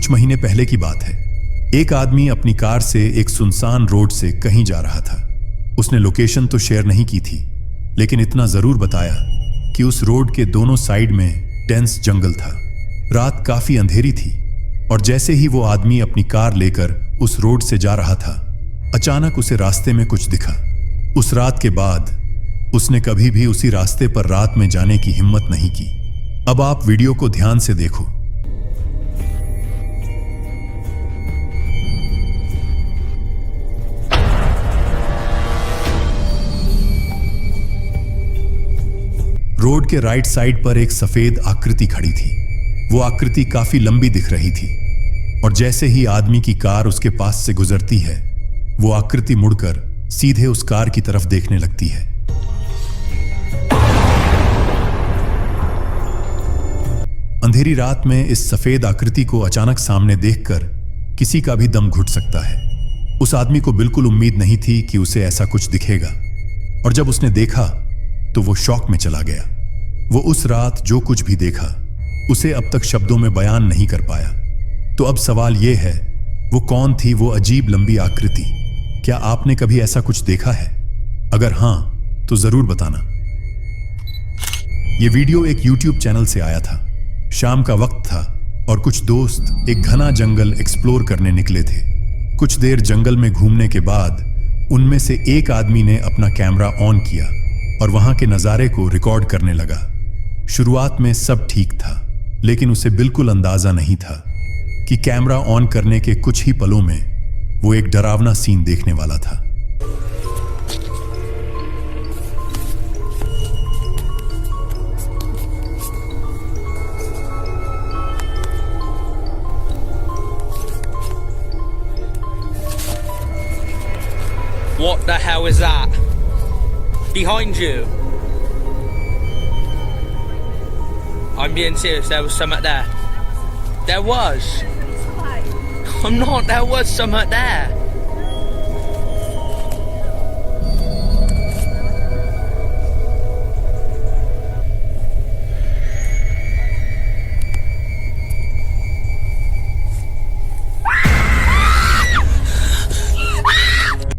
कुछ महीने पहले की बात है। एक आदमी अपनी कार से एक सुनसान रोड से कहीं जा रहा था। उसने लोकेशन तो शेयर नहीं की थी, लेकिन इतना जरूर बताया कि उस रोड के दोनों साइड में डेंस जंगल था। रात काफी अंधेरी थी और जैसे ही वो आदमी अपनी कार लेकर उस रोड से जा रहा था, अचानक उसे रास्ते में कुछ दिखा। उस रात के बाद उसने कभी भी उसी रास्ते पर रात में जाने की हिम्मत नहीं की। अब आप वीडियो को ध्यान से देखो। रोड के राइट साइड पर एक सफेद आकृति खड़ी थी। वो आकृति काफी लंबी दिख रही थी और जैसे ही आदमी की कार उसके पास से गुजरती है, वो आकृति मुड़कर सीधे उस कार की तरफ देखने लगती है। अंधेरी रात में इस सफेद आकृति को अचानक सामने देखकर किसी का भी दम घुट सकता है। उस आदमी को बिल्कुल उम्मीद नहीं थी कि उसे ऐसा कुछ दिखेगा, और जब उसने देखा तो वो शॉक में चला गया। वो उस रात जो कुछ भी देखा उसे अब तक शब्दों में बयान नहीं कर पाया। तो अब सवाल यह है, वो कौन थी वो अजीब लंबी आकृति? क्या आपने कभी ऐसा कुछ देखा है? अगर हां तो जरूर बताना। यह वीडियो एक YouTube चैनल से आया था। शाम का वक्त था और कुछ दोस्त एक घना जंगल एक्सप्लोर करने निकले थे। कुछ देर जंगल में घूमने के बाद उनमें से एक आदमी ने अपना कैमरा ऑन किया और वहां के नजारे को रिकॉर्ड करने लगा। शुरुआत में सब ठीक था, लेकिन उसे बिल्कुल अंदाजा नहीं था कि कैमरा ऑन करने के कुछ ही पलों में वो एक डरावना सीन देखने वाला था। What the hell is that? Behind you. I'm being serious, there was something there. There was. I'm not, there was something there.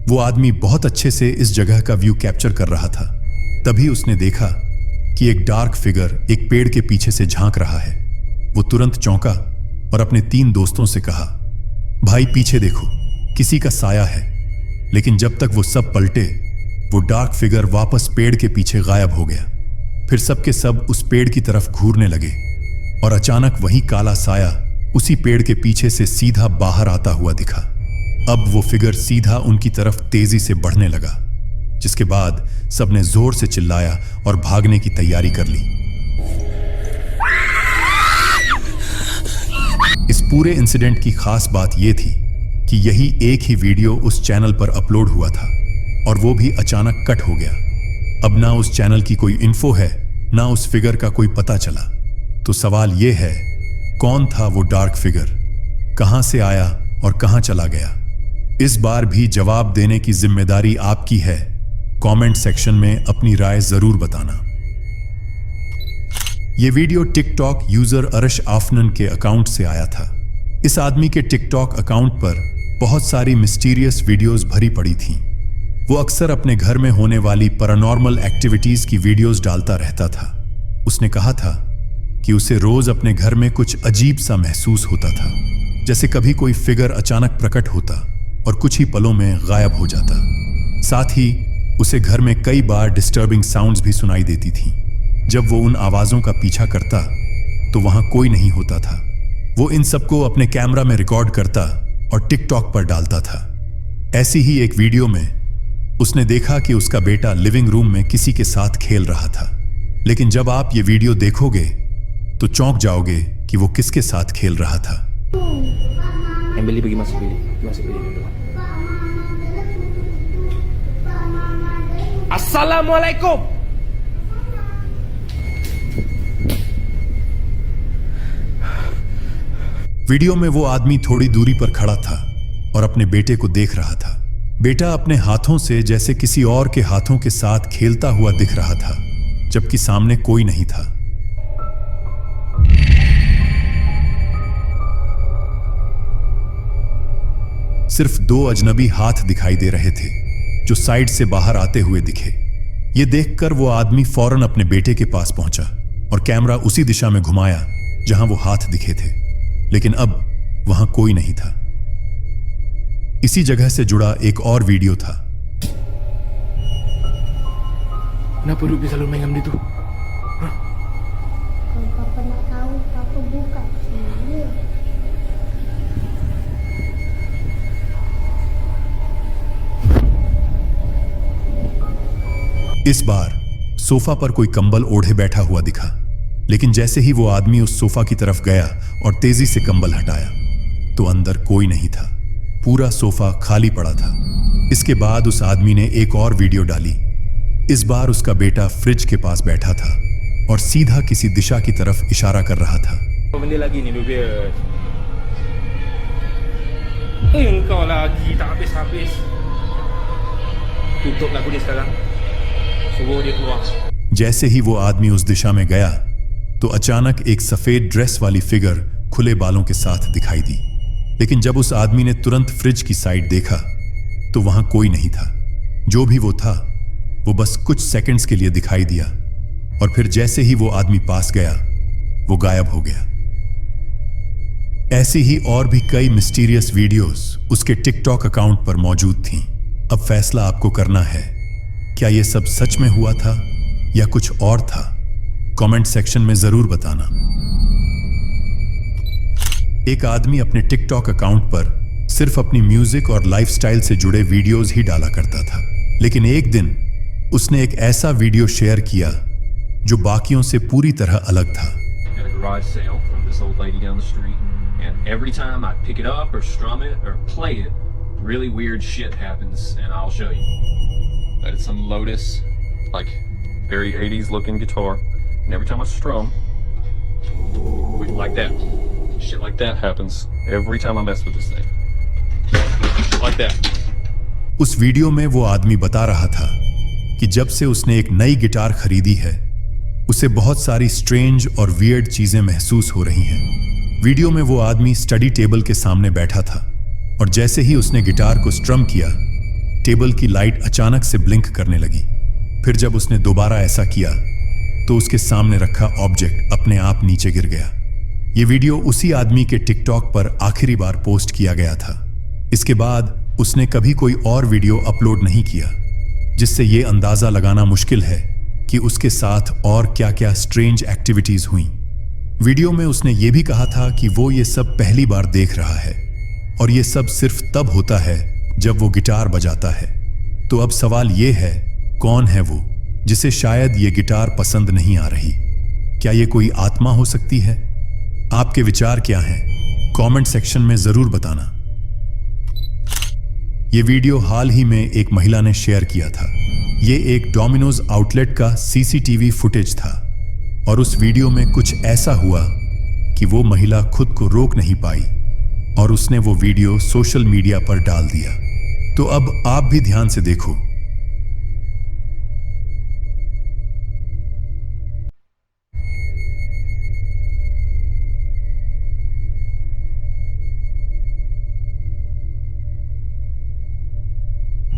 वो आदमी बहुत अच्छे से इस जगह का व्यू कैप्चर कर रहा था। तभी उसने देखा कि एक डार्क फिगर एक पेड़ के पीछे से झांक रहा है। वो तुरंत चौंका और अपने 3 दोस्तों से कहा, भाई पीछे देखो, किसी का साया है। लेकिन जब तक वो सब पलटे, वो डार्क फिगर वापस पेड़ के पीछे गायब हो गया। फिर सबके सब उस पेड़ की तरफ घूरने लगे और अचानक वही काला साया उसी पेड़ के पीछे से सीधा बाहर आता हुआ दिखा। अब वो फिगर सीधा उनकी तरफ तेजी से बढ़ने लगा, जिसके बाद सबने जोर से चिल्लाया और भागने की तैयारी कर ली। इस पूरे इंसिडेंट की खास बात यह थी कि यही एक ही वीडियो उस चैनल पर अपलोड हुआ था और वो भी अचानक कट हो गया। अब ना उस चैनल की कोई इन्फो है, ना उस फिगर का कोई पता चला। तो सवाल यह है, कौन था वो डार्क फिगर? कहां से आया और कहां चला गया? इस बार भी जवाब देने की जिम्मेदारी आपकी है। कमेंट सेक्शन में अपनी राय जरूर बताना। यह वीडियो टिकटॉक यूजर अरश आफ्नन के अकाउंट से आया था। इस आदमी के टिकटॉक अकाउंट पर बहुत सारी मिस्टीरियस वीडियोस भरी पड़ी थीं। वो अक्सर अपने घर में होने वाली पैरानॉर्मल एक्टिविटीज की वीडियोस डालता रहता था। उसने कहा था कि उसे रोज अपने घर में कुछ अजीब सा महसूस होता था, जैसे कभी कोई फिगर अचानक प्रकट होता और कुछ ही पलों में गायब हो जाता। साथ ही उसे घर में कई बार डिस्टर्बिंग साउंड्स भी सुनाई देती थीं। जब वो उन आवाजों का पीछा करता तो वहां कोई नहीं होता था। वो इन सबको अपने कैमरा में रिकॉर्ड करता और टिकटॉक पर डालता था। ऐसी ही एक वीडियो में उसने देखा कि उसका बेटा लिविंग रूम में किसी के साथ खेल रहा था। लेकिन जब आप ये वीडियो देखोगे तो चौंक जाओगे कि वो किसके साथ खेल रहा था। Beli pergi masuk bilik dulu. Assalamualaikum. Video में वो आदमी थोड़ी दूरी पर खड़ा था और अपने बेटे को देख रहा था। बेटा अपने हाथों से जैसे किसी और के हाथों के साथ खेलता हुआ दिख रहा था, जबकि सामने कोई नहीं था। सिर्फ 2 अजनबी हाथ दिखाई दे रहे थे जो साइड से बाहर आते हुए दिखे। ये देखकर वो आदमी फौरन अपने बेटे के पास पहुंचा और कैमरा उसी दिशा में घुमाया जहां वो हाथ दिखे थे, लेकिन अब वहां कोई नहीं था। इसी जगह से जुड़ा एक और वीडियो था। Kenapa Ruby selalu main dengan dia tu? Kalau papa nak tahu, papa buka sini. इस बार सोफा पर कोई कंबल ओढ़े बैठा हुआ दिखा, लेकिन जैसे ही वो आदमी उस सोफा की तरफ गया और तेजी से कंबल हटाया तो अंदर कोई नहीं था। पूरा सोफा खाली पड़ा था। इसके बाद उस आदमी ने एक और वीडियो डाली। इस बार उसका बेटा फ्रिज के पास बैठा था और सीधा किसी दिशा की तरफ इशारा कर रहा था। Apa benda lagi ni Ruby? Engkau lagi tak habis-habis. Tutup lagu dia sekarang. Suruh dia keluar. जैसे ही वो आदमी उस दिशा में गया तो अचानक एक सफेद ड्रेस वाली फिगर खुले बालों के साथ दिखाई दी, लेकिन जब उस आदमी ने तुरंत फ्रिज की साइड देखा तो वहां कोई नहीं था। जो भी वो था वो बस कुछ सेकंड्स के लिए दिखाई दिया और फिर जैसे ही वो आदमी पास गया वो गायब हो गया। ऐसी ही और भी कई मिस्टीरियस वीडियोस उसके टिकटॉक अकाउंट पर मौजूद थीं। अब फैसला आपको करना है, क्या ये सब सच में हुआ था या कुछ और था? कमेंट सेक्शन में जरूर बताना। एक आदमी अपने टिकटॉक अकाउंट पर सिर्फ अपनी म्यूजिक और लाइफस्टाइल से जुड़े वीडियोस ही डाला करता था, लेकिन एक दिन उसने एक ऐसा वीडियो शेयर किया जो बाकियों से पूरी तरह अलग था। At a garage sale from this old lady down the street, and every time I pick it up or strum it or play it, really weird shit happens, and I'll show you. But it's some Lotus, like very 80s looking guitar, and every time I strum, like that, shit like that happens every time I mess with this thing. Shit like that. उस video में वो आदमी बता रहा था कि जब से उसने एक नई गिटार खरीदी है उसे बहुत सारी स्ट्रेंज और वियर्ड चीजें महसूस हो रही हैं। वीडियो में वो आदमी स्टडी टेबल के सामने बैठा था और जैसे ही उसने गिटार को स्ट्रम किया, टेबल की लाइट अचानक से ब्लिंक करने लगी। फिर जब उसने दोबारा ऐसा किया तो उसके सामने रखा ऑब्जेक्ट अपने आप नीचे गिर गया। ये वीडियो उसी आदमी के टिकटॉक पर आखिरी बार पोस्ट किया गया था। इसके बाद उसने कभी कोई और वीडियो अपलोड नहीं किया, जिससे ये अंदाजा लगाना मुश्किल है कि उसके साथ और क्या-क्या स्ट्रेंज एक्टिविटीज हुई। वीडियो में उसने ये भी कहा था कि वो ये सब पहली बार देख रहा है और ये सब सिर्फ तब होता है जब वो गिटार बजाता है। तो अब सवाल ये है, कौन है वो जिसे शायद ये गिटार पसंद नहीं आ रही? क्या ये कोई आत्मा हो सकती है? आपके विचार क्या हैं? कमेंट सेक्शन में जरूर बताना। ये वीडियो हाल ही में एक महिला ने शेयर किया था। ये एक डोमिनोज आउटलेट का सीसीटीवी फुटेज था और उस वीडियो में कुछ ऐसा हुआ कि वो महिला खुद को रोक नहीं पाई और उसने वो वीडियो सोशल मीडिया पर डाल दिया। तो अब आप भी ध्यान से देखो।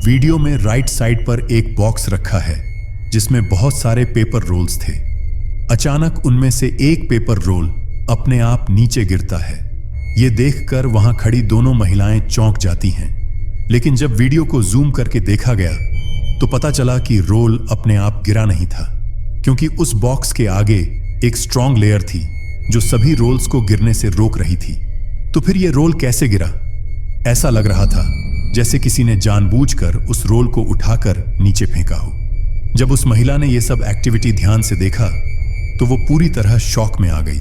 वीडियो में राइट साइड पर एक बॉक्स रखा है जिसमें बहुत सारे पेपर रोल्स थे। अचानक उनमें से एक पेपर रोल अपने आप नीचे गिरता है। ये देखकर वहां खड़ी दोनों महिलाएं चौंक जाती हैं, लेकिन जब वीडियो को जूम करके देखा गया तो पता चला कि रोल अपने आप गिरा नहीं था, क्योंकि उस बॉक्स के आगे एक स्ट्रॉन्ग लेयर थी जो सभी रोल्स को गिरने से रोक रही थी। तो फिर ये रोल कैसे गिरा? ऐसा लग रहा था जैसे किसी ने जानबूझकर उस रोल को उठाकर नीचे फेंका हो। जब उस महिला ने यह सब एक्टिविटी ध्यान से देखा तो वो पूरी तरह शॉक में आ गई।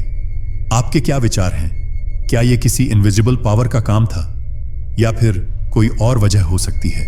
आपके क्या विचार हैं? क्या यह किसी इनविजिबल पावर का काम था या फिर कोई और वजह हो सकती है?